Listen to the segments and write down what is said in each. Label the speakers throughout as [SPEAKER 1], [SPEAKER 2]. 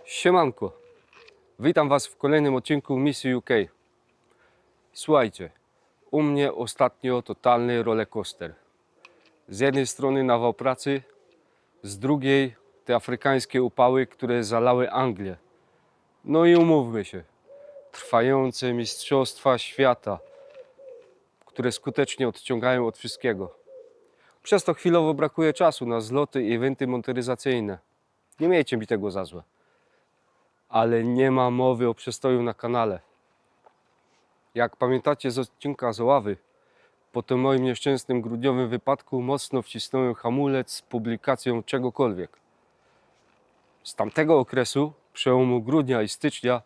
[SPEAKER 1] Siemanko, witam Was w kolejnym odcinku Misji UK. Słuchajcie, u mnie ostatnio totalny rollercoaster. Z jednej strony nawał pracy, z drugiej te afrykańskie upały, które zalały Anglię. No i umówmy się, trwające mistrzostwa świata, które skutecznie odciągają od wszystkiego. Przez to chwilowo brakuje czasu na zloty i eventy motoryzacyjne. Nie miejcie mi tego za złe. Ale nie ma mowy o przestoju na kanale. Jak pamiętacie z odcinka z Oławy, po tym moim nieszczęsnym grudniowym wypadku mocno wcisnąłem hamulec z publikacją czegokolwiek. Z tamtego okresu, przełomu grudnia i stycznia,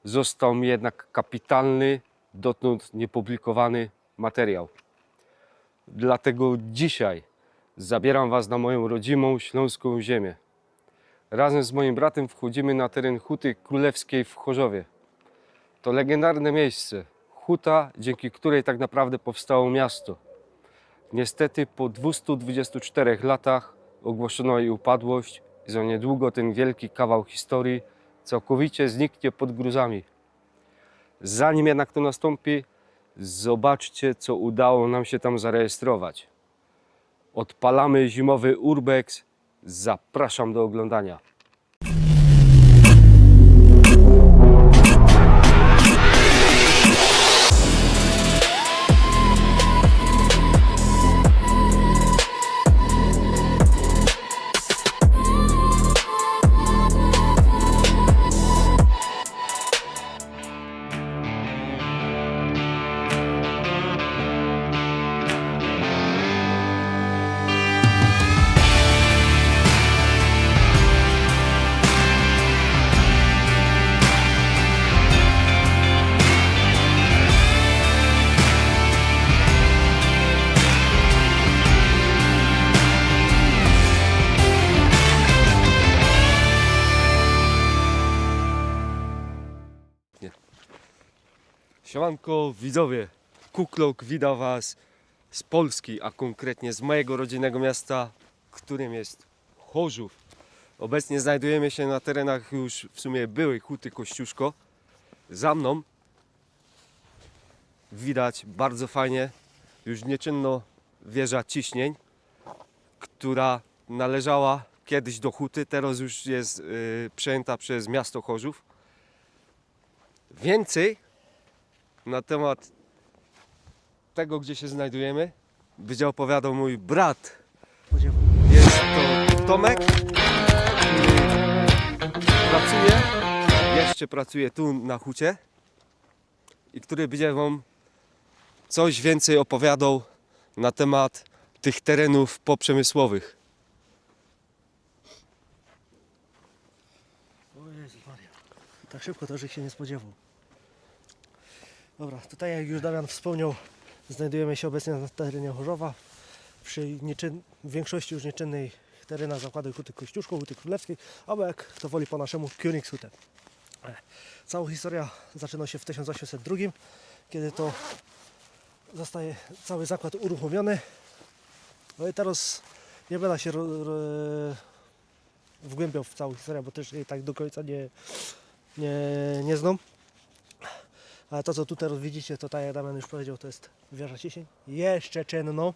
[SPEAKER 1] został mi jednak kapitalny, dotąd niepublikowany materiał. Dlatego dzisiaj zabieram Was na moją rodzimą śląską ziemię. Razem z moim bratem wchodzimy na teren Huty Królewskiej w Chorzowie. To legendarne miejsce, huta, dzięki której tak naprawdę powstało miasto. Niestety po 224 latach ogłoszono jej upadłość i za niedługo ten wielki kawał historii całkowicie zniknie pod gruzami. Zanim jednak to nastąpi, zobaczcie, co udało nam się tam zarejestrować. Odpalamy zimowy urbex. Zapraszam do oglądania. Siemanko widzowie, Kuklok wita Was z Polski, a konkretnie z mojego rodzinnego miasta, którym jest Chorzów. Obecnie znajdujemy się na terenach już w sumie byłej Huty Kościuszko. Za mną widać bardzo fajnie już nieczynno wieża ciśnień, która należała kiedyś do Huty, teraz już jest przejęta przez miasto Chorzów. Więcej na temat tego, gdzie się znajdujemy, będzie opowiadał mój brat. Jest to Tomek, który jeszcze pracuje tu na hucie i który będzie Wam coś więcej opowiadał na temat tych terenów poprzemysłowych.
[SPEAKER 2] O Jezu Maria, tak szybko to, że się nie spodziewał. Dobra, tutaj jak już Damian wspomniał, znajdujemy się obecnie na terenie Chorzowa, przy w większości już nieczynnej terenach zakładu Huty Kościuszko, Huty Królewskiej, albo jak to woli po naszemu Königshütte. Cała historia zaczyna się w 1802, kiedy to zostaje cały zakład uruchomiony. No i teraz nie będę się wgłębiał w całą historię, bo też jej tak do końca nie znam. Ale to, co tu teraz widzicie, to tak jak Damian już powiedział, to jest wieża ciśnień. Jeszcze czynno.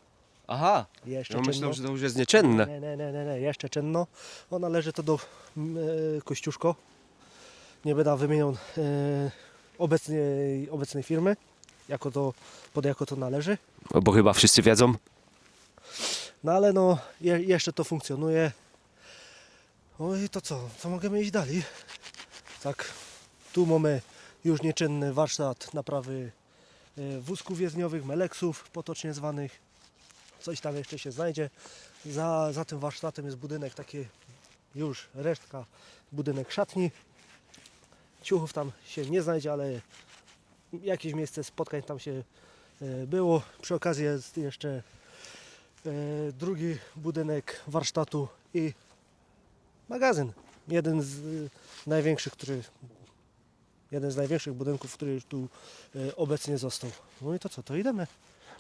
[SPEAKER 1] Aha,
[SPEAKER 2] Jeszcze
[SPEAKER 1] ja
[SPEAKER 2] czynno.
[SPEAKER 1] myślałem, że to już jest nieczynne.
[SPEAKER 2] Nie, jeszcze czynno. Ona należy to do Kościuszko. Nie będę wymieniał obecnej firmy, jako to należy.
[SPEAKER 1] No bo chyba wszyscy wiedzą.
[SPEAKER 2] No ale no, jeszcze to funkcjonuje. No i to co możemy iść dalej? Tak, tu mamy już nieczynny warsztat naprawy wózków jezdniowych, meleksów potocznie zwanych. Coś tam jeszcze się znajdzie. Za tym warsztatem jest budynek, taki już resztka, budynek szatni. ciuchów tam się nie znajdzie, ale jakieś miejsce spotkań tam się było. Przy okazji jest jeszcze drugi budynek warsztatu i magazyn. Jeden z największych budynków, który już tu obecnie został. No i to co, to idziemy.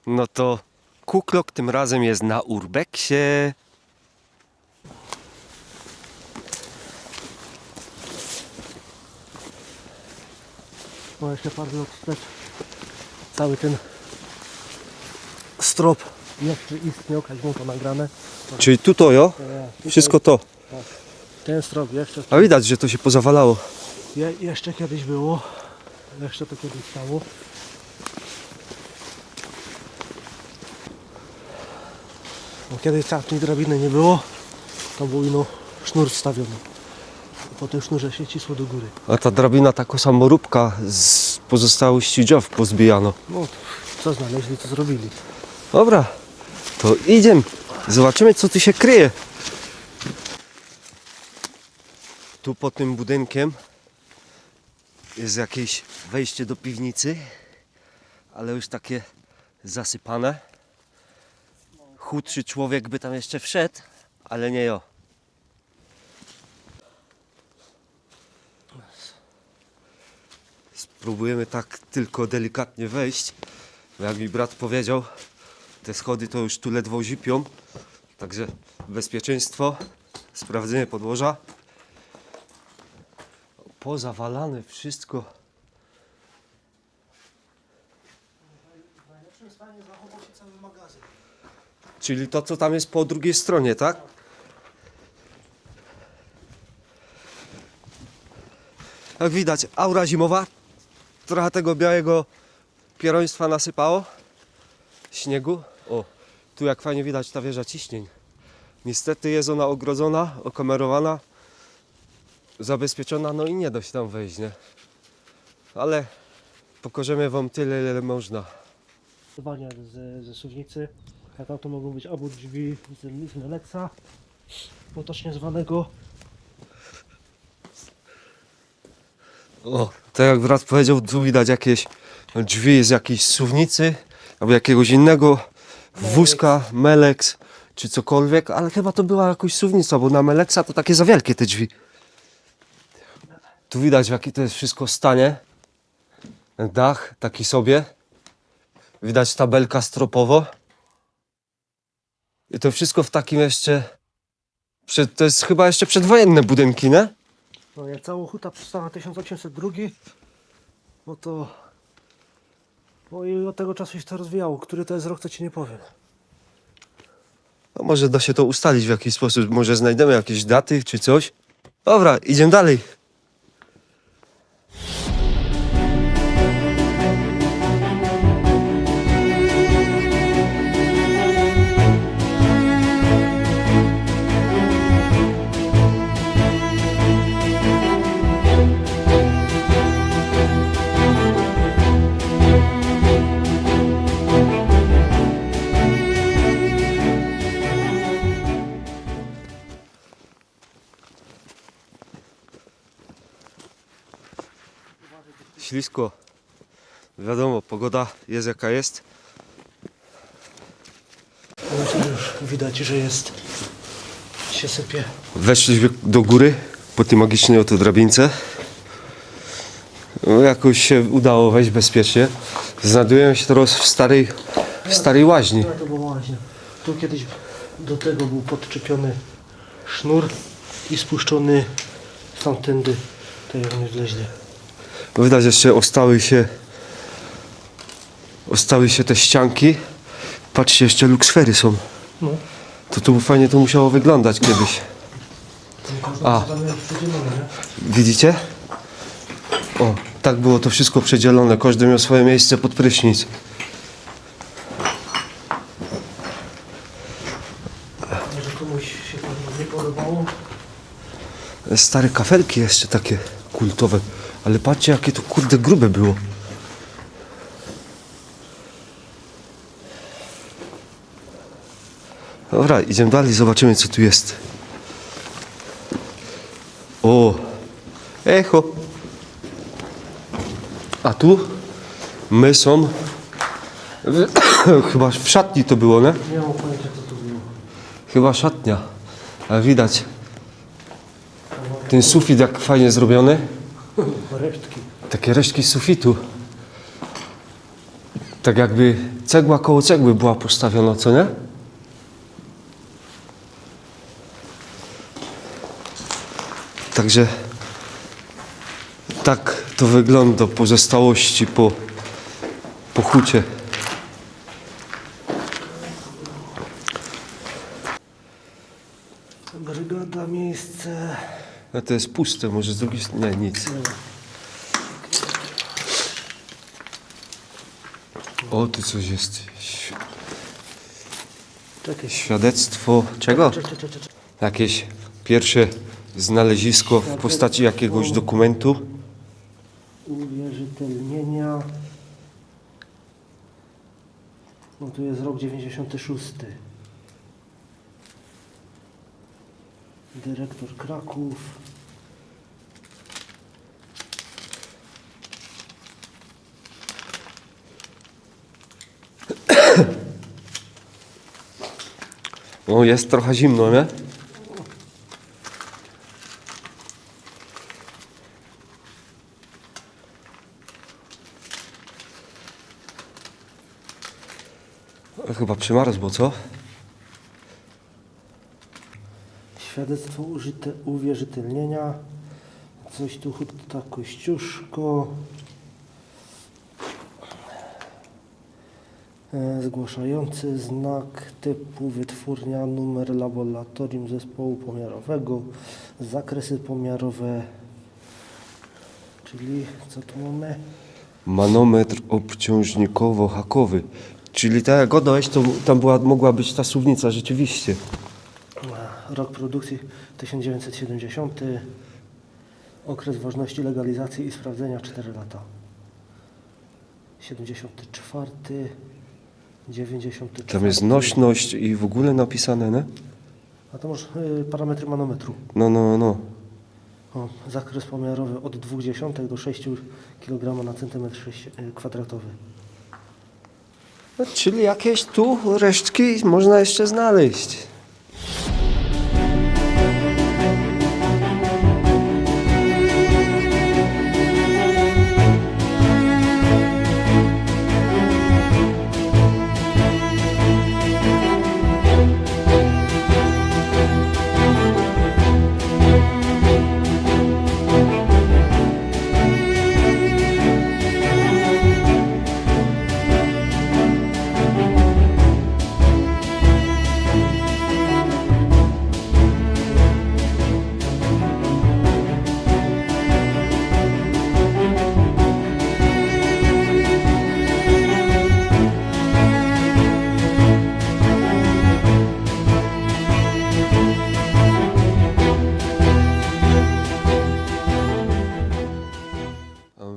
[SPEAKER 1] No to Kuklok tym razem jest na Urbexie.
[SPEAKER 2] No jeszcze parę lat wstecz cały ten strop jeszcze istniał, jak było to nagrane.
[SPEAKER 1] Czyli tutaj,
[SPEAKER 2] Tutaj,
[SPEAKER 1] wszystko to.
[SPEAKER 2] ten strop jeszcze,
[SPEAKER 1] A widać, że to się pozawalało.
[SPEAKER 2] jeszcze kiedyś było. Jeszcze to kiedyś stało. No, kiedy tej drabiny nie było, tam był ino sznur wstawiony. Po tym sznurze się cisło do góry.
[SPEAKER 1] A ta drabina, taka samoróbka z pozostałości drzew pozbijano.
[SPEAKER 2] No, co znaleźli, co zrobili.
[SPEAKER 1] Dobra, to idziemy. Zobaczymy, co tu się kryje. Tu pod tym budynkiem jest jakieś wejście do piwnicy, ale już takie zasypane. Chudszy człowiek by tam jeszcze wszedł, ale nie ja. Spróbujemy tak tylko delikatnie wejść, bo jak mi brat powiedział, te schody to już tu ledwo zipią, także bezpieczeństwo, sprawdzenie podłoża. Pozawalane wszystko.
[SPEAKER 2] W najlepszym stanie zachował się cały magazyn.
[SPEAKER 1] Czyli to, co tam jest po drugiej stronie, tak? Jak widać, aura zimowa. Trochę tego białego pieroństwa nasypało. Śniegu. O, tu jak fajnie widać ta wieża ciśnień. Niestety jest ona ogrodzona, okamerowana, zabezpieczona, no i nie da się tam wejść, nie? Ale pokażemy wam tyle, ile można.
[SPEAKER 2] Zwania ze suwnicy. A tam to mogą być albo drzwi z Meleksa, potocznie zwanego.
[SPEAKER 1] O, tak jak brat powiedział, tu widać jakieś drzwi z jakiejś suwnicy albo jakiegoś innego wózka, Melex czy cokolwiek, ale chyba to była jakaś suwnica, bo na Melexa to takie za wielkie te drzwi. Tu widać, w jakim to jest wszystko stanie. Dach taki sobie. Widać tabelka stropowo. I to wszystko w takim jeszcze... To jest chyba jeszcze przedwojenne budynki, nie?
[SPEAKER 2] No jak cała huta powstała 1802, no to... No i od tego czasu się to rozwijało. Który to jest rok, to ci nie powiem.
[SPEAKER 1] No może da się to ustalić w jakiś sposób. Może znajdziemy jakieś daty czy coś. Dobra, idziemy dalej. Ślisko. Wiadomo, pogoda jest jaka jest.
[SPEAKER 2] No już widać, że jest... się sypie.
[SPEAKER 1] Weszliśmy do góry po tej magicznej oto drabince. No, jakoś się udało wejść bezpiecznie. Znajdujemy się teraz w starej łaźni.
[SPEAKER 2] No to było łaźnia. Tu kiedyś do tego był podczepiony sznur i spuszczony stamtędy. To jak nie wleźli.
[SPEAKER 1] No, widać jeszcze ostały się te ścianki. Patrzcie, jeszcze luksfery są.
[SPEAKER 2] No.
[SPEAKER 1] To tu fajnie to musiało wyglądać kiedyś. A. Widzicie? O, tak było to wszystko przedzielone. Każdy miał swoje miejsce pod prysznic.
[SPEAKER 2] Może komuś się to nie podobało.
[SPEAKER 1] Stare kafelki jeszcze takie kultowe. Ale patrzcie, jakie to kurde grube było. Dobra, idziemy dalej, zobaczymy co tu jest. O! Echo! A tu my są... Chyba w szatni to było, nie?
[SPEAKER 2] Nie mam pojęcia, co tu było.
[SPEAKER 1] Chyba szatnia. Ale widać ten sufit jak fajnie zrobiony.
[SPEAKER 2] Resztki.
[SPEAKER 1] Takie resztki sufitu. Tak jakby cegła koło cegły była postawiona, co nie? Także tak to wygląda pozostałości po hucie.
[SPEAKER 2] Brygada, miejsce.
[SPEAKER 1] A to jest puste, może z drugiej strony. Nie, nic. O, tu coś jest.
[SPEAKER 2] Czekaj.
[SPEAKER 1] Świadectwo czego?
[SPEAKER 2] Czekaj.
[SPEAKER 1] Jakieś pierwsze znalezisko w postaci jakiegoś dokumentu.
[SPEAKER 2] Uwierzytelnienia. No tu jest rok 96. Dyrektor Kraków.
[SPEAKER 1] O, jest trochę zimno, nie? Chyba przymarzło, co?
[SPEAKER 2] Świadectwo uwierzytelnienia. Coś tu huta Kościuszko. Zgłaszający znak typu wytwórnia, numer laboratorium zespołu pomiarowego, zakresy pomiarowe, czyli co tu mamy?
[SPEAKER 1] Manometr obciążnikowo-hakowy. Czyli tak jak oddałeś, to tam mogła być ta suwnica rzeczywiście.
[SPEAKER 2] Rok produkcji 1970, okres ważności legalizacji i sprawdzenia 4 lata. 74, 94.
[SPEAKER 1] Tam jest nośność i w ogóle napisane, nie?
[SPEAKER 2] A to masz parametry manometru.
[SPEAKER 1] No.
[SPEAKER 2] O, zakres pomiarowy od 0,2 do 6 kg na centymetr kwadratowy.
[SPEAKER 1] No, czyli jakieś tu resztki można jeszcze znaleźć.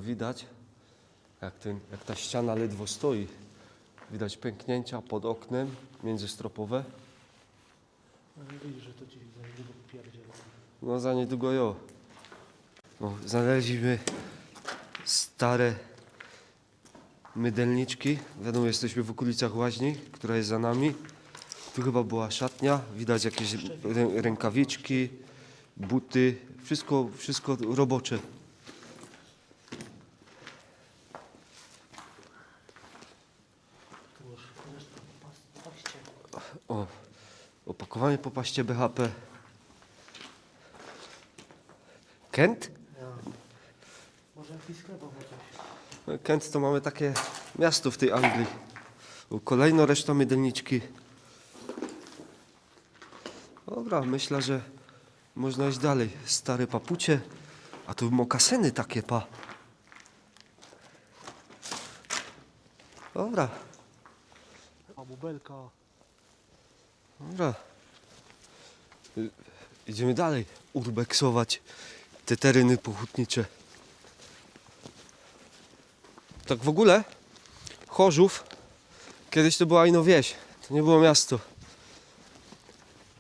[SPEAKER 1] Widać, jak ta ściana ledwo stoi. Widać pęknięcia pod oknem międzystropowe.
[SPEAKER 2] Widzisz, że to ci za niedługo pierdzielę.
[SPEAKER 1] No za niedługo jo. No, znaleźliśmy stare mydelniczki. Wiadomo, jesteśmy w okolicach łaźni, która jest za nami. Tu chyba była szatnia. Widać jakieś rękawiczki, buty. Wszystko robocze.
[SPEAKER 2] Tu masz resztę paście.
[SPEAKER 1] O, opakowanie po paście BHP. Kent?
[SPEAKER 2] Ja. Może jakiś sklep albo coś.
[SPEAKER 1] No, Kent to mamy takie miasto w tej Anglii. O, kolejna reszta mydelniczki. Dobra, myślę, że można iść dalej. Stare papucie, a tu mokasyny takie pa. Dobra,
[SPEAKER 2] A bubelka.
[SPEAKER 1] dobra. Idziemy dalej urbeksować te tereny pochutnicze. Tak w ogóle Chorzów kiedyś to była ino wieś, to nie było miasto.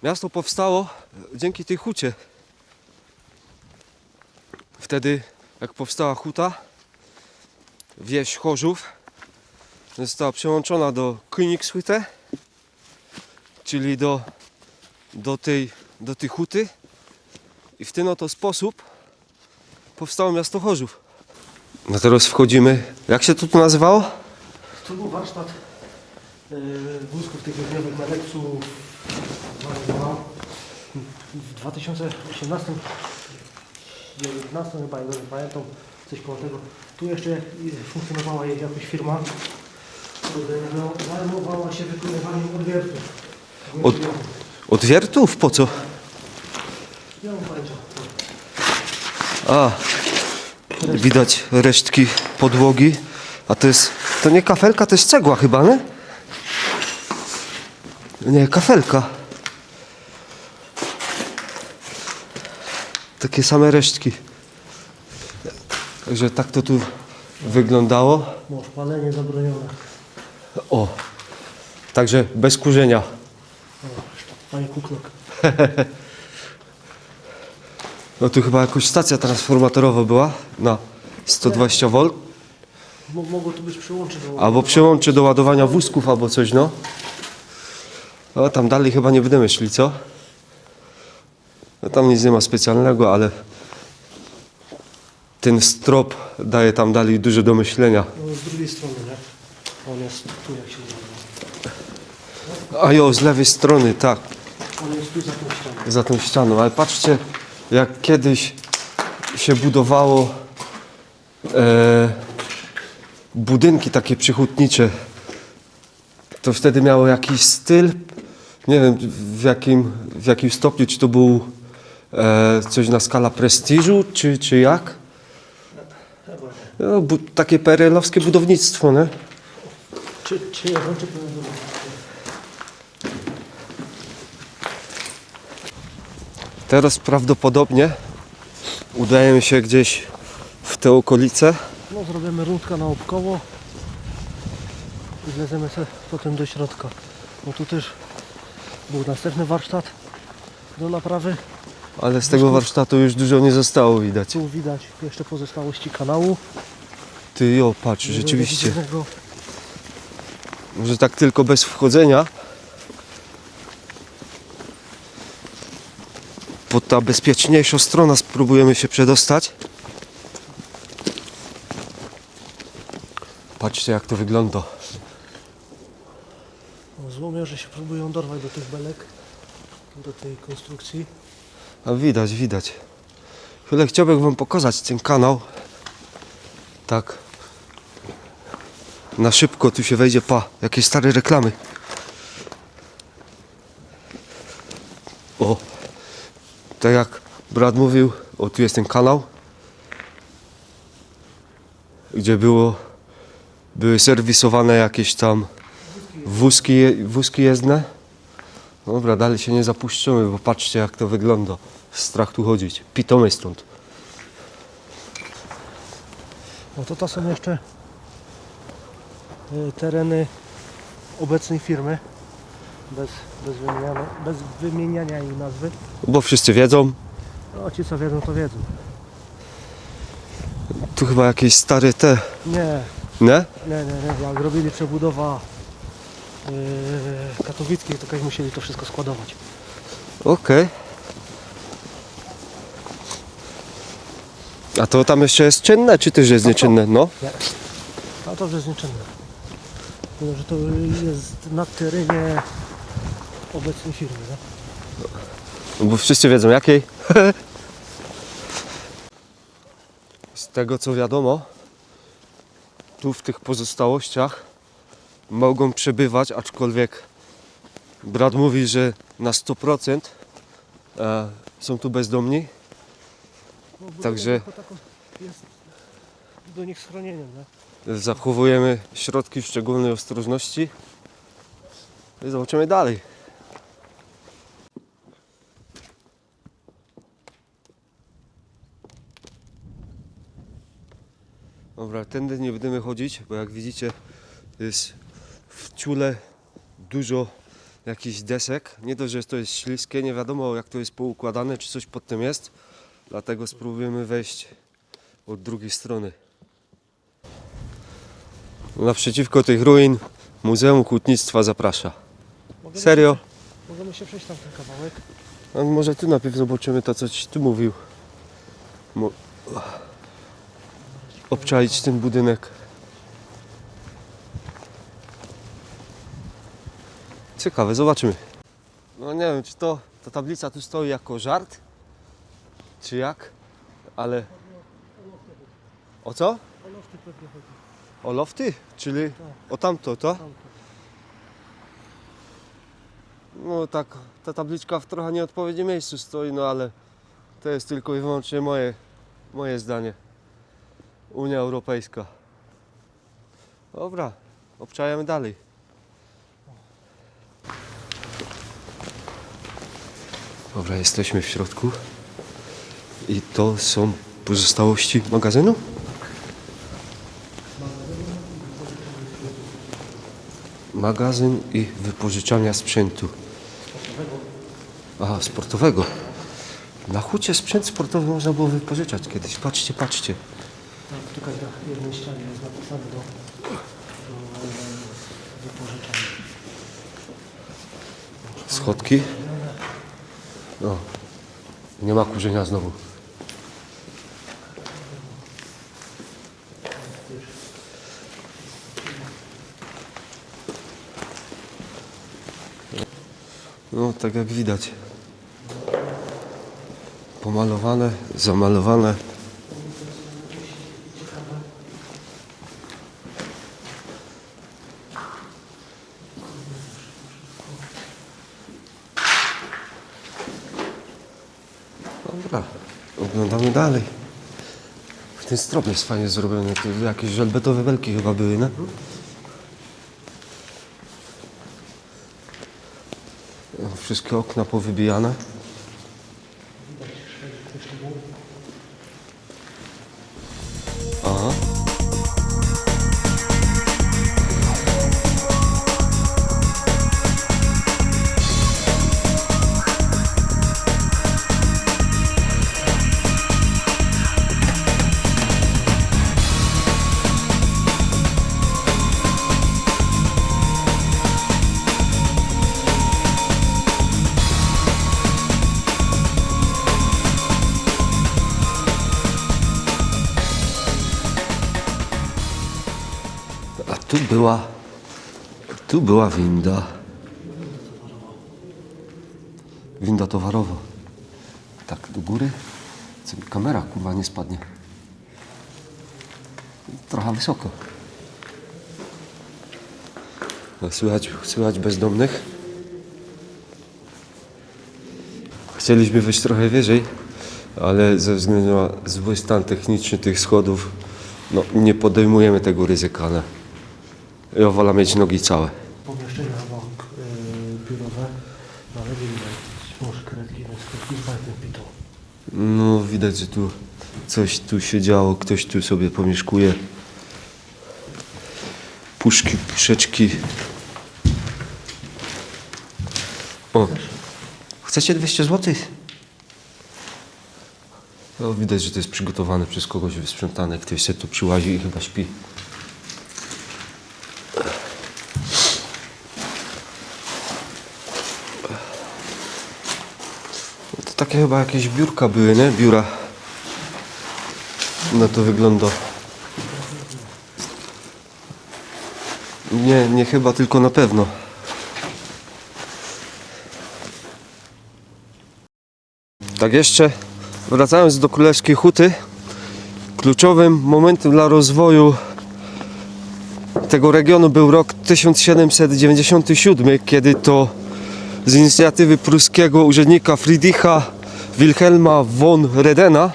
[SPEAKER 1] Miasto powstało dzięki tej hucie. Wtedy jak powstała huta, wieś Chorzów została przełączona do Königshütte, czyli do tej huty, i w ten oto sposób powstało miasto Chorzów. No teraz wchodzimy. Jak się to tu nazywało?
[SPEAKER 2] Tu był warsztat wózków tygodniowych na Leksu w 2018, 2019 chyba, nie pamiętam, coś koło tego. Tu jeszcze funkcjonowała jakaś firma, która zajmowała się wykonywaniem odwiertów.
[SPEAKER 1] Odwiertów? Po co?
[SPEAKER 2] Nie mam pojęcia.
[SPEAKER 1] A, widać resztki podłogi. A to nie kafelka, to jest cegła chyba, nie? Nie, kafelka. Takie same resztki. Także tak to tu wyglądało.
[SPEAKER 2] No, palenie zabronione.
[SPEAKER 1] O, także bez kurzenia.
[SPEAKER 2] Panie Kuklok.
[SPEAKER 1] No tu chyba jakaś stacja transformatorowa była na 120 V.
[SPEAKER 2] Mogło tu być przyłącze do...
[SPEAKER 1] Albo przyłącze do ładowania wózków, albo coś, no. No tam dalej chyba nie będziemy szli, co? No tam nic nie ma specjalnego, ale ten strop daje tam dalej dużo do myślenia.
[SPEAKER 2] No, z drugiej strony, nie? On jest tu, jak się nazywa.
[SPEAKER 1] A jo, z lewej strony, tak,
[SPEAKER 2] On jest tu za tą ścianą.
[SPEAKER 1] za tą ścianą. Ale patrzcie, jak kiedyś się budowało budynki takie przychódnicze. To wtedy miało jakiś styl. Nie wiem w jakim stopniu, czy to był coś na skala prestiżu, czy jak. No, takie PRL-owskie budownictwo, nie?
[SPEAKER 2] Czy ja czy powiem,
[SPEAKER 1] Teraz prawdopodobnie udajemy się gdzieś w te okolice.
[SPEAKER 2] no zrobimy rundkę naokoło i wleziemy sobie potem do środka. No tu też był następny warsztat do naprawy.
[SPEAKER 1] Ale z tego warsztatu już dużo nie zostało widać.
[SPEAKER 2] Tu widać jeszcze pozostałości kanału.
[SPEAKER 1] Ty jo, patrz, rzeczywiście.
[SPEAKER 2] Jednego.
[SPEAKER 1] Może tak tylko bez wchodzenia. Po ta bezpieczniejsza strona spróbujemy się przedostać. Patrzcie, jak to wygląda.
[SPEAKER 2] No, złomiarze się próbują dorwać do tych belek, do tej konstrukcji.
[SPEAKER 1] A widać, widać. Chwilę chciałbym wam pokazać ten kanał. Tak. Na szybko tu się wejdzie, jakieś stare reklamy. O, tak jak brat mówił, o tu jest ten kanał, gdzie były serwisowane jakieś tam wózki jezdne. Dobra, dalej się nie zapuszczymy, bo patrzcie, jak to wygląda. Strach tu chodzić. Pitomy stąd.
[SPEAKER 2] No to są jeszcze tereny obecnej firmy, bez wymieniania jej nazwy.
[SPEAKER 1] Bo wszyscy wiedzą.
[SPEAKER 2] No ci co wiedzą, to wiedzą.
[SPEAKER 1] Tu chyba jakieś stare te...
[SPEAKER 2] Nie,
[SPEAKER 1] Nie?
[SPEAKER 2] jak robili przebudowa katowickiej, to kiedyś musieli to wszystko składować.
[SPEAKER 1] Okej. A to tam jeszcze jest czynne, czy też jest nieczynne? No.
[SPEAKER 2] Nie. A to już jest nieczynne. Mimo, że to jest na terenie obecnej firmy, nie?
[SPEAKER 1] No bo wszyscy wiedzą jakiej. Z tego co wiadomo, tu w tych pozostałościach mogą przebywać, aczkolwiek brat mówi, że na 100% są tu bezdomni.
[SPEAKER 2] No, bo
[SPEAKER 1] Także
[SPEAKER 2] jako tako jest do nich schronieniem, nie?
[SPEAKER 1] zachowujemy środki szczególnej ostrożności i zobaczymy dalej. Dobra, tędy nie będziemy chodzić, bo jak widzicie jest w ciule dużo jakichś desek. Nie dość, że to jest śliskie, nie wiadomo jak to jest poukładane, czy coś pod tym jest. Dlatego spróbujemy wejść od drugiej strony. Naprzeciwko tych ruin Muzeum Hutnictwa zaprasza.
[SPEAKER 2] Możemy
[SPEAKER 1] Serio?
[SPEAKER 2] Się, możemy się przejść tam ten kawałek.
[SPEAKER 1] A może tu najpierw zobaczymy to, co ci tu mówił. Obczaić ten budynek. Ciekawe, zobaczymy. No nie wiem, czy ta tablica tu stoi jako żart, czy jak, ale... O co?
[SPEAKER 2] O lofty pewnie chodzi.
[SPEAKER 1] O lofty? Czyli o tamto, to?
[SPEAKER 2] Tamto.
[SPEAKER 1] No tak, ta tabliczka w trochę nieodpowiednim miejscu stoi, no ale to jest tylko i wyłącznie moje zdanie. Unia Europejska. Dobra, obczajamy dalej. Dobra, jesteśmy w środku i to są pozostałości magazynu? Magazyn i wypożyczalnia sprzętu. Aha, sportowego. Na hucie sprzęt sportowy można było wypożyczać kiedyś. Patrzcie, patrzcie.
[SPEAKER 2] Tak, tutaj na jednej ścianie jest napisane do wypożyczania.
[SPEAKER 1] Schodki. No. Nie ma kurzenia znowu. No, tak jak widać. Pomalowane, zamalowane. Dobra, oglądamy dalej. Ten strop jest fajnie zrobiony. To jakieś żelbetowe belki chyba były, nie? Wszystkie okna powybijane. Aha. A tu była winda. Winda towarowa. Tak do góry. Co mi kamera kurwa nie spadnie. Trochę wysoko. No, słychać bezdomnych. Chcieliśmy wejść trochę wyżej, ale ze względu na zły stan techniczny tych schodów, no, nie podejmujemy tego ryzyka. Nie? Ja wolę mieć nogi całe.
[SPEAKER 2] Pomieszczenia chyba biurowe, no ale nie widać. Może kredki, no sklepki z bajtem pitą.
[SPEAKER 1] No widać, że tu coś tu się działo, ktoś tu sobie pomieszkuje. Puszki, puszeczki. O, chcecie 200 zł? No, widać, że to jest przygotowane przez kogoś, wysprzątane. Ktoś sobie tu przyłazi i chyba śpi. To takie chyba jakieś biurka były, nie? Biura. No to wygląda. Nie chyba, tylko na pewno. Tak jeszcze wracając do Królewskiej Huty, kluczowym momentem dla rozwoju tego regionu był rok 1797, kiedy to z inicjatywy pruskiego urzędnika Friedricha Wilhelma von Redena,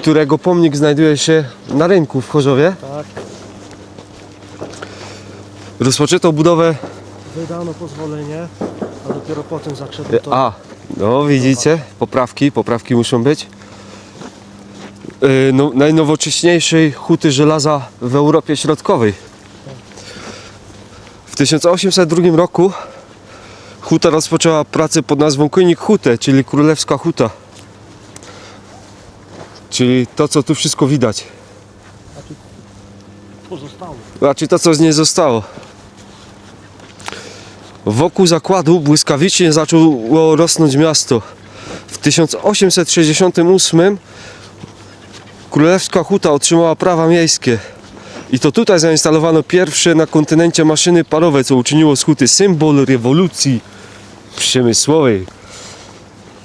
[SPEAKER 1] którego pomnik znajduje się na rynku w Chorzowie,
[SPEAKER 2] Tak,
[SPEAKER 1] rozpoczęto budowę.
[SPEAKER 2] wydano pozwolenie, a dopiero potem zaczęto to.
[SPEAKER 1] A, no widzicie, poprawki muszą być. No, najnowocześniejszej huty żelaza w Europie Środkowej. W 1802 roku huta rozpoczęła pracę pod nazwą König Hute, czyli Królewska Huta. Czyli to, co tu wszystko widać.
[SPEAKER 2] pozostało.
[SPEAKER 1] Znaczy to, co z niej zostało. Wokół zakładu błyskawicznie zaczęło rosnąć miasto. W 1868 Królewska Huta otrzymała prawa miejskie. I to tutaj zainstalowano pierwsze na kontynencie maszyny parowe, co uczyniło z Huty symbol rewolucji przemysłowej.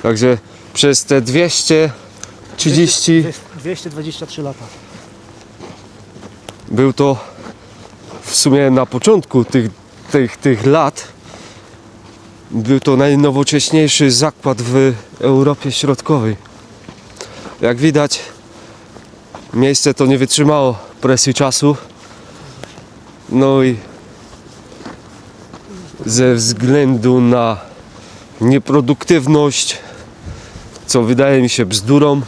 [SPEAKER 1] Także przez te
[SPEAKER 2] 223 lata.
[SPEAKER 1] był to w sumie na początku tych lat był to najnowocześniejszy zakład w Europie Środkowej. Jak widać, miejsce to nie wytrzymało presji czasu. No i ze względu na nieproduktywność, co wydaje mi się bzdurą,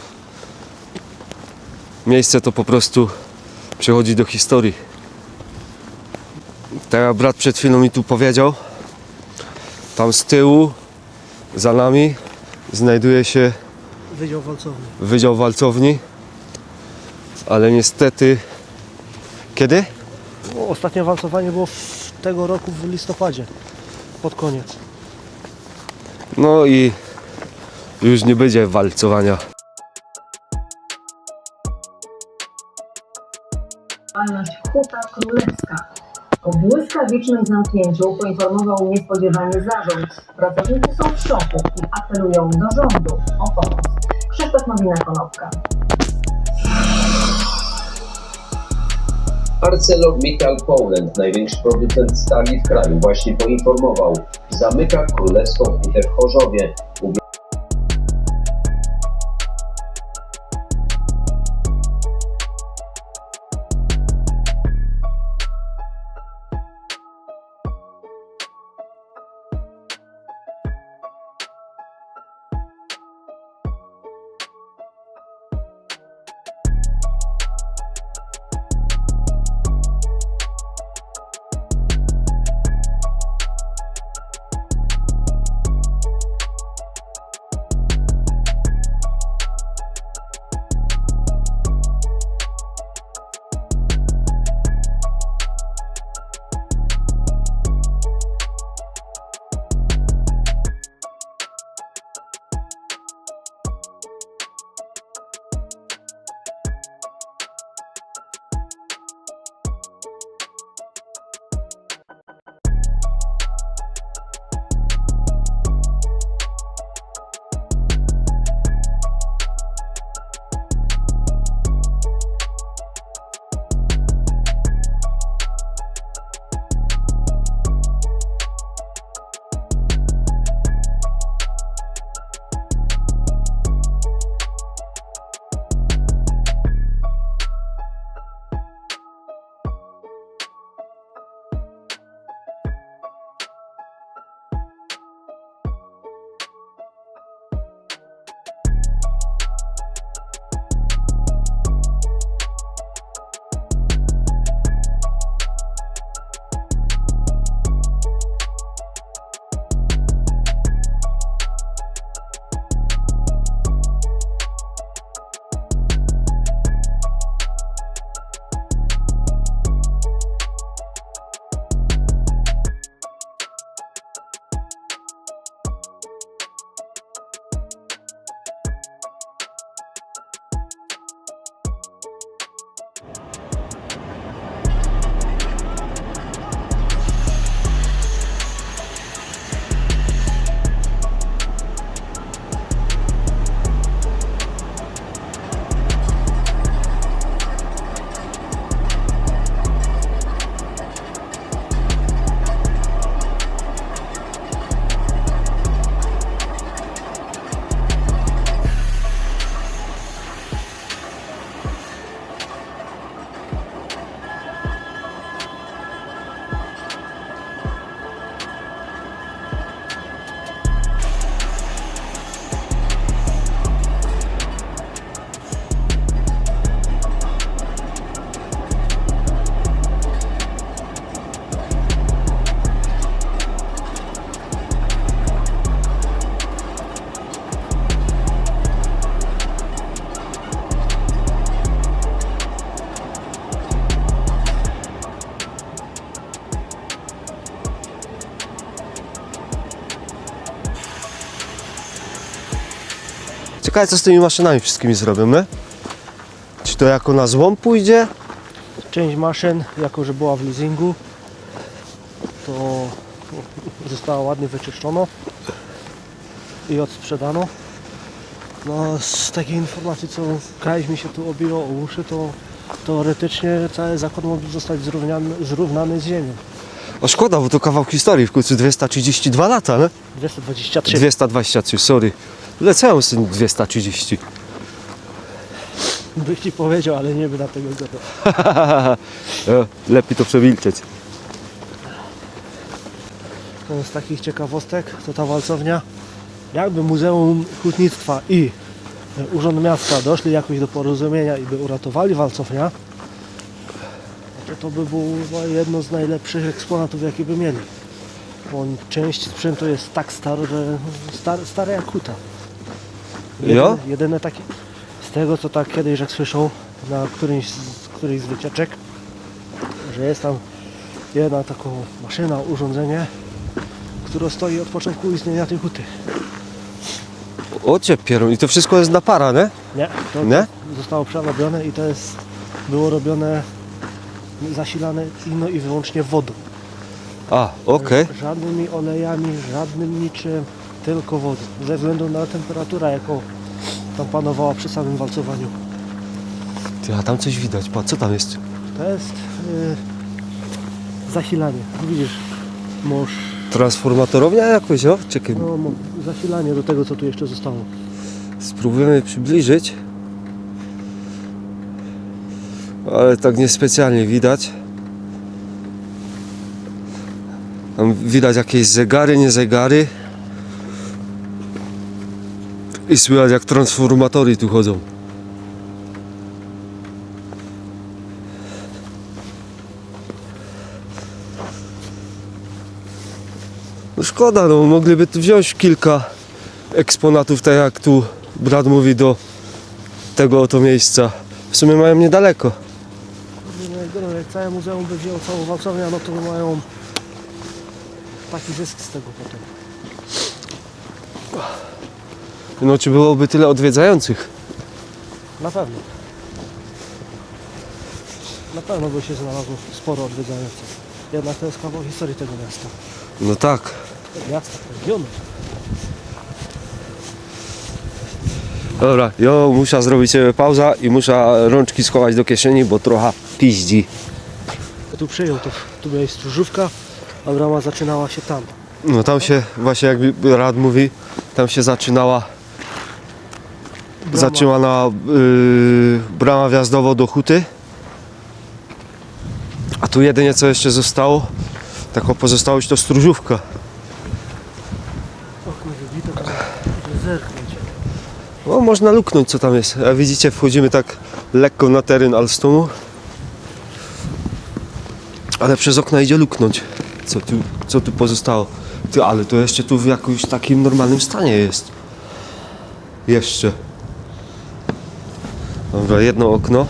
[SPEAKER 1] miejsce to po prostu przechodzi do historii. Tak jak brat przed chwilą mi tu powiedział, tam z tyłu, za nami, znajduje się
[SPEAKER 2] Wydział walcowny.
[SPEAKER 1] Wydział Walcowni, ale niestety... Kiedy?
[SPEAKER 2] No, ostatnie walcowanie było tego roku w listopadzie. Pod koniec.
[SPEAKER 1] No i już nie będzie walcowania.
[SPEAKER 3] Działalność Huta Królewska. O błyskawicznym zamknięciu poinformował niespodziewanie zarząd. Pracownicy są w szoku i apelują do rządu o pomoc. Krzysztof Nowina-Konopka.
[SPEAKER 4] ArcelorMittal Poland, największy producent stali w kraju, właśnie poinformował, zamyka Królewską Hutę w Chorzowie.
[SPEAKER 5] Ciekawe co z tymi maszynami wszystkimi zrobią, nie? Czy to jako na złom pójdzie?
[SPEAKER 2] Część maszyn, jako że była w leasingu, to została ładnie wyczyszczona i odsprzedano. No, z takiej informacji, co Kajś mi się tu obiło o uszy, to teoretycznie cały zakład mógł zostać zrównany z ziemią.
[SPEAKER 5] O szkoda, bo to kawał historii, w końcu 232 lata, nie?
[SPEAKER 2] 223.
[SPEAKER 5] 223, sorry. Lecę z tym 230.
[SPEAKER 2] Bych ci powiedział, ale nie by na tego gotowy.
[SPEAKER 5] Lepiej to przemilczeć.
[SPEAKER 2] Z takich ciekawostek to ta walcownia, jakby Muzeum Hutnictwa i Urząd Miasta doszli jakoś do porozumienia i by uratowali walcownia, to by było jedno z najlepszych eksponatów, jakie by mieli. Bo część sprzętu jest tak stara, że stare jak huta.
[SPEAKER 5] Jo?
[SPEAKER 2] Jedyne takie, z tego co tak kiedyś jak słyszał na którejś z wycieczek, że jest tam jedna taka maszyna, urządzenie, które stoi od początku istnienia tej huty.
[SPEAKER 5] Ocie pierun, i to wszystko jest na para, nie?
[SPEAKER 2] Nie, to
[SPEAKER 5] Nie?
[SPEAKER 2] zostało przerobione i to było robione, zasilane ino i wyłącznie wodą.
[SPEAKER 5] A, okej.
[SPEAKER 2] Żadnymi olejami, żadnym niczym, tylko wodą. Ze względu na temperaturę, jaką tam panowała przy samym walcowaniu.
[SPEAKER 5] Ty, a tam coś widać, patrz, co tam jest?
[SPEAKER 2] To jest zasilanie. Widzisz, masz
[SPEAKER 5] Transformatorownia jakoś, o? Czekaj,
[SPEAKER 2] zasilanie do tego, co tu jeszcze zostało.
[SPEAKER 5] spróbujemy przybliżyć. Ale tak niespecjalnie widać. Tam widać jakieś zegary, nie zegary. I słychać jak transformatory tu chodzą. No szkoda, no mogliby tu wziąć kilka eksponatów, tak jak tu brat mówi, do tego oto miejsca. W sumie mają niedaleko.
[SPEAKER 2] Jak całe muzeum by wziął całą walcownię, no to mają taki zysk z tego potem.
[SPEAKER 5] No czy byłoby tyle odwiedzających?
[SPEAKER 2] Na pewno. Na pewno by się znalazło sporo odwiedzających. Jednak to jest kawał historii tego miasta.
[SPEAKER 5] No tak.
[SPEAKER 2] Miasta, regionu.
[SPEAKER 5] Dobra, ja muszę zrobić sobie pauza i muszę rączki schować do kieszeni, bo trochę piździ.
[SPEAKER 2] Tu przyjął, tu była stróżówka, a brama zaczynała się tam.
[SPEAKER 5] No tam się właśnie, jak Rad mówi, tam się zaczynała brama wjazdowa do huty. A tu jedynie co jeszcze zostało, taką pozostałość to stróżówka.
[SPEAKER 2] Okno wybite, to zerknąć.
[SPEAKER 5] No, można luknąć co tam jest. A widzicie, wchodzimy tak lekko na teren Alstomu. Ale przez okna idzie luknąć. Co tu pozostało? Ty, ale to jeszcze tu w jakimś takim normalnym stanie jest. Jeszcze. Dobra, jedno okno.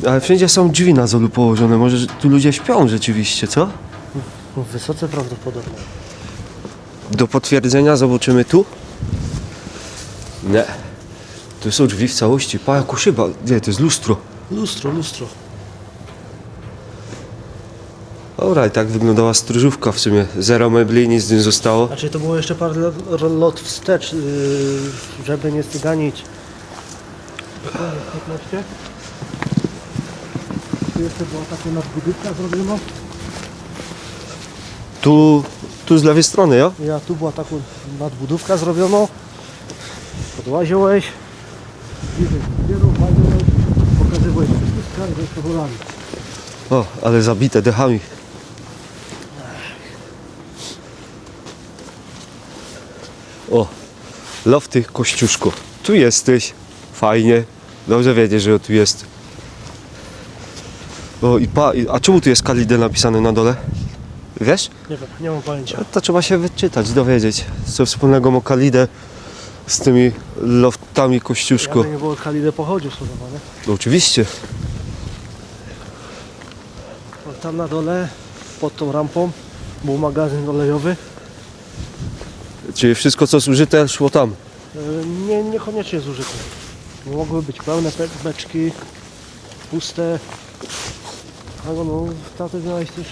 [SPEAKER 5] Ale wszędzie są drzwi na zolu położone. Może tu ludzie śpią rzeczywiście, co?
[SPEAKER 2] Wysoce prawdopodobne.
[SPEAKER 5] Do potwierdzenia zobaczymy tu. Nie. Tu są drzwi w całości. Pa, jako szyba. Nie, to jest lustro.
[SPEAKER 2] Lustro.
[SPEAKER 5] Dobra, i tak wyglądała stróżówka w sumie. Zero mebli, nic nie zostało.
[SPEAKER 2] Znaczy to było jeszcze parę lot wstecz, żeby nie cyganić. 15. Tu jeszcze była taka nadbudówka zrobiona.
[SPEAKER 5] Tu z lewej strony, ja?
[SPEAKER 2] Tu była taka nadbudówka zrobiona. Podłaziłeś. Pokazywałeś wszystko, że jest powolami.
[SPEAKER 5] O, ale zabite dechami. O, lofty Kościuszko. Tu jesteś. Fajnie. Dobrze wiedzieć, że tu jest. O, a czemu tu jest Kalide napisane na dole? Wiesz?
[SPEAKER 2] Nie wiem, nie mam pojęcia.
[SPEAKER 5] To trzeba się wyczytać, dowiedzieć, co wspólnego ma Kalidę z tymi loftami Kościuszko.
[SPEAKER 2] Jakby nie było Kalide pochodził słowa, nie?
[SPEAKER 5] No, oczywiście.
[SPEAKER 2] Tam na dole, pod tą rampą, był magazyn olejowy.
[SPEAKER 5] Czyli wszystko co zużyte szło tam.
[SPEAKER 2] Niekoniecznie zużyte. Mogły być pełne beczki, puste. Albo no, tam znaleźć też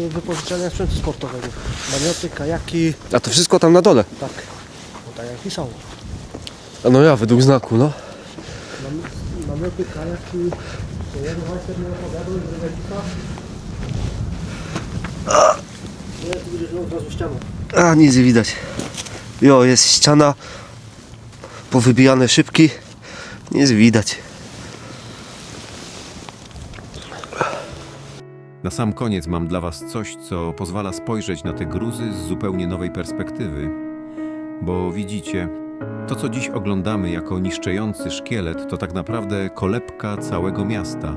[SPEAKER 2] wypożyczenia sprzętu sportowego. Namioty, kajaki.
[SPEAKER 5] A to wszystko tam na dole.
[SPEAKER 2] Tak, no tak jak pisało.
[SPEAKER 5] A no ja, według znaku, no.
[SPEAKER 2] Namioty, kajaki. To jeden majster nie opowiadał, że ekipa. Nie, tu będziesz miał od razu ścianę.
[SPEAKER 5] A, nic nie widać. Jo, jest ściana. Powybijane szybki. Nic widać.
[SPEAKER 6] Na sam koniec mam dla Was coś, co pozwala spojrzeć na te gruzy z zupełnie nowej perspektywy. Bo widzicie, to co dziś oglądamy jako niszczejący szkielet, to tak naprawdę kolebka całego miasta.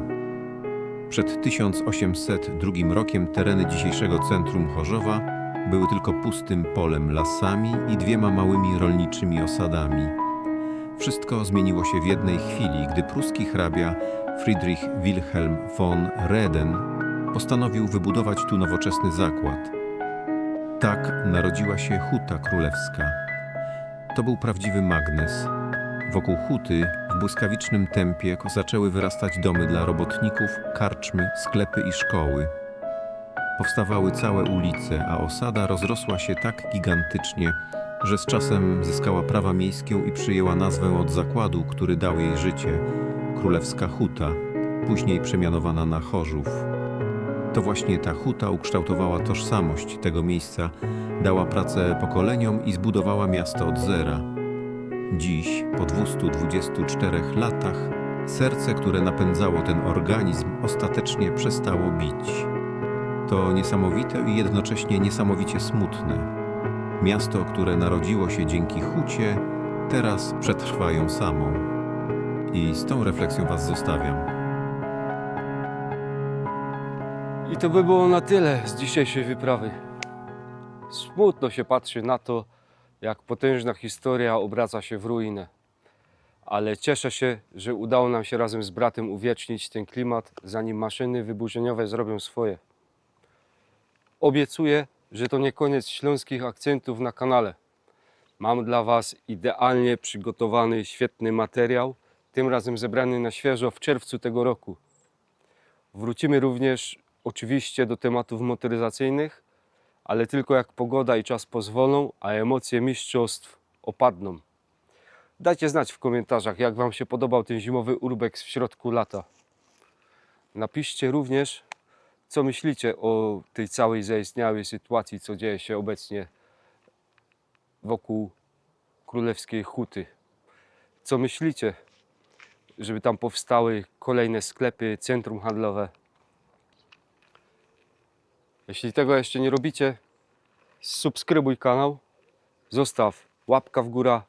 [SPEAKER 6] Przed 1802 rokiem tereny dzisiejszego centrum Chorzowa były tylko pustym polem, lasami i 2 małymi rolniczymi osadami. Wszystko zmieniło się w jednej chwili, gdy pruski hrabia Friedrich Wilhelm von Reden postanowił wybudować tu nowoczesny zakład. Tak narodziła się Huta Królewska. To był prawdziwy magnes. Wokół huty w błyskawicznym tempie zaczęły wyrastać domy dla robotników, karczmy, sklepy i szkoły. Powstawały całe ulice, a osada rozrosła się tak gigantycznie, że z czasem zyskała prawa miejskie i przyjęła nazwę od zakładu, który dał jej życie – Królewska Huta, później przemianowana na Chorzów. To właśnie ta huta ukształtowała tożsamość tego miejsca, dała pracę pokoleniom i zbudowała miasto od zera. Dziś, po 224 latach, serce, które napędzało ten organizm, ostatecznie przestało bić. To niesamowite i jednocześnie niesamowicie smutne. Miasto, które narodziło się dzięki hucie, teraz przetrwa ją samą. I z tą refleksją Was zostawiam.
[SPEAKER 1] I to by było na tyle z dzisiejszej wyprawy. Smutno się patrzy na to, jak potężna historia obraca się w ruinę. Ale cieszę się, że udało nam się razem z bratem uwiecznić ten klimat, zanim maszyny wyburzeniowe zrobią swoje. Obiecuję, że to nie koniec śląskich akcentów na kanale. Mam dla Was idealnie przygotowany, świetny materiał, tym razem zebrany na świeżo w czerwcu tego roku. Wrócimy również oczywiście do tematów motoryzacyjnych, ale tylko jak pogoda i czas pozwolą, a emocje mistrzostw opadną. Dajcie znać w komentarzach, jak Wam się podobał ten zimowy urbex w środku lata. Napiszcie również, co myślicie o tej całej zaistniałej sytuacji, co dzieje się obecnie wokół Królewskiej Huty. Co myślicie, żeby tam powstały kolejne sklepy, centrum handlowe? Jeśli tego jeszcze nie robicie, subskrybuj kanał, zostaw łapka w górę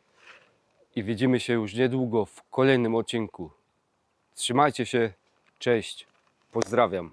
[SPEAKER 1] i widzimy się już niedługo w kolejnym odcinku. Trzymajcie się, cześć, pozdrawiam.